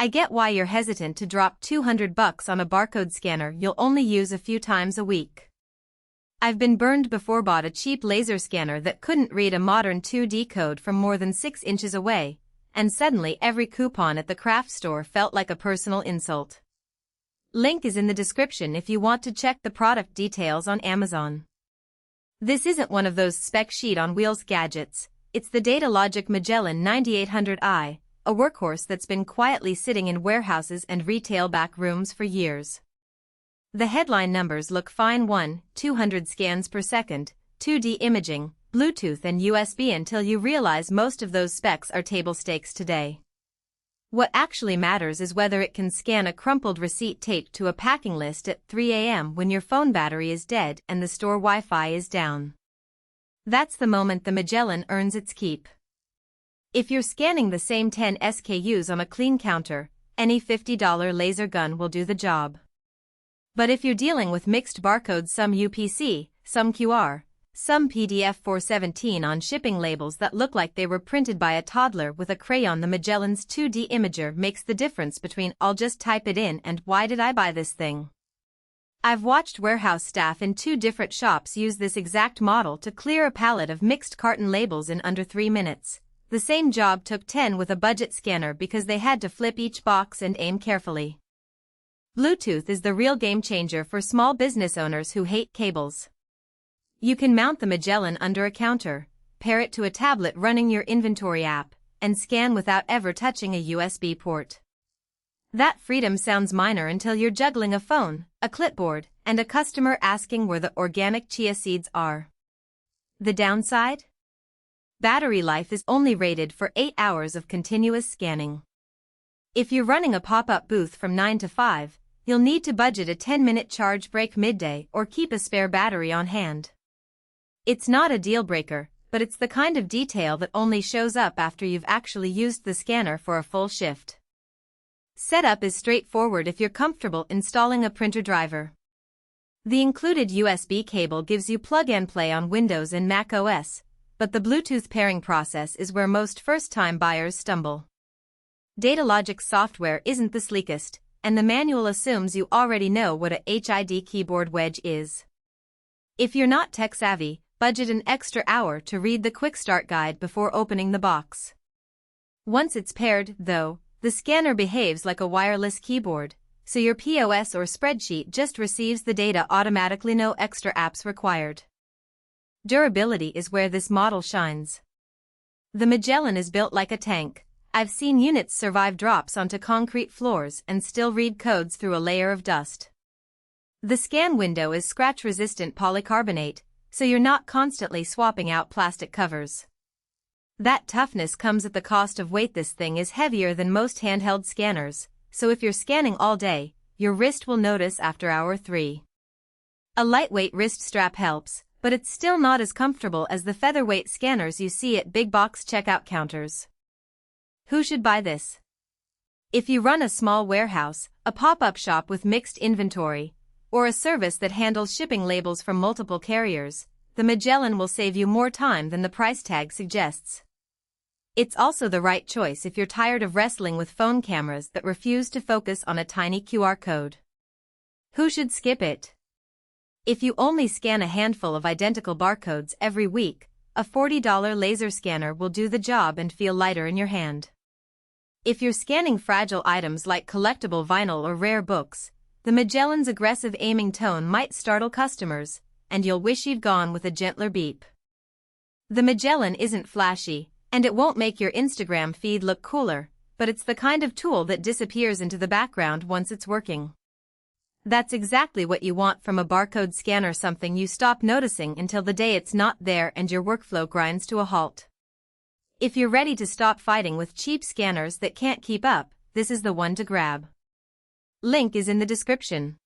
I get why you're hesitant to drop $200 on a barcode scanner you'll only use a few times a week. I've been burned before. Bought a cheap laser scanner that couldn't read a modern 2D code from more than 6 inches away, and suddenly every coupon at the craft store felt like a personal insult. Link is in the description if you want to check the product details on Amazon. This isn't one of those spec sheet on wheels gadgets, it's the Datalogic Magellan 9800i, a workhorse that's been quietly sitting in warehouses and retail back rooms for years. The headline numbers look fine: 200 scans per second, 2D imaging, Bluetooth and USB, until you realize most of those specs are table stakes today. What actually matters is whether it can scan a crumpled receipt taped to a packing list at 3 a.m. when your phone battery is dead and the store Wi-Fi is down. That's the moment the Magellan earns its keep. If you're scanning the same 10 SKUs on a clean counter, any $50 laser gun will do the job. But if you're dealing with mixed barcodes, some UPC, some QR, some PDF 417 on shipping labels that look like they were printed by a toddler with a crayon, the Magellan's 2D imager makes the difference between "I'll just type it in" and "why did I buy this thing?" I've watched warehouse staff in 2 different shops use this exact model to clear a pallet of mixed carton labels in under 3 minutes. The same job took 10 with a budget scanner because they had to flip each box and aim carefully. Bluetooth is the real game changer for small business owners who hate cables. You can mount the Magellan under a counter, pair it to a tablet running your inventory app, and scan without ever touching a USB port. That freedom sounds minor until you're juggling a phone, a clipboard, and a customer asking where the organic chia seeds are. The downside? Battery life is only rated for 8 hours of continuous scanning. If you're running a pop-up booth from 9 to 5, you'll need to budget a 10-minute charge break midday or keep a spare battery on hand. It's not a deal breaker, but it's the kind of detail that only shows up after you've actually used the scanner for a full shift. Setup is straightforward if you're comfortable installing a printer driver. The included USB cable gives you plug-and-play on Windows and Mac OS, but the Bluetooth pairing process is where most first-time buyers stumble. Datalogic software isn't the sleekest, and the manual assumes you already know what a HID keyboard wedge is. If you're not tech-savvy, budget an extra hour to read the quick start guide before opening the box. Once it's paired, though, the scanner behaves like a wireless keyboard, so your POS or spreadsheet just receives the data automatically, no extra apps required. Durability is where this model shines. The Magellan is built like a tank. I've seen units survive drops onto concrete floors and still read codes through a layer of dust. The scan window is scratch-resistant polycarbonate, so you're not constantly swapping out plastic covers. That toughness comes at the cost of weight. This thing is heavier than most handheld scanners, so if you're scanning all day, your wrist will notice after hour 3. A lightweight wrist strap helps, but it's still not as comfortable as the featherweight scanners you see at big box checkout counters. Who should buy this? If you run a small warehouse, a pop-up shop with mixed inventory, or a service that handles shipping labels from multiple carriers, the Magellan will save you more time than the price tag suggests. It's also the right choice if you're tired of wrestling with phone cameras that refuse to focus on a tiny QR code. Who should skip it? If you only scan a handful of identical barcodes every week, a $40 laser scanner will do the job and feel lighter in your hand. If you're scanning fragile items like collectible vinyl or rare books, the Magellan's aggressive aiming tone might startle customers, and you'll wish you'd gone with a gentler beep. The Magellan isn't flashy, and it won't make your Instagram feed look cooler, but it's the kind of tool that disappears into the background once it's working. That's exactly what you want from a barcode scanner, something you stop noticing until the day it's not there and your workflow grinds to a halt. If you're ready to stop fighting with cheap scanners that can't keep up, this is the one to grab. Link is in the description.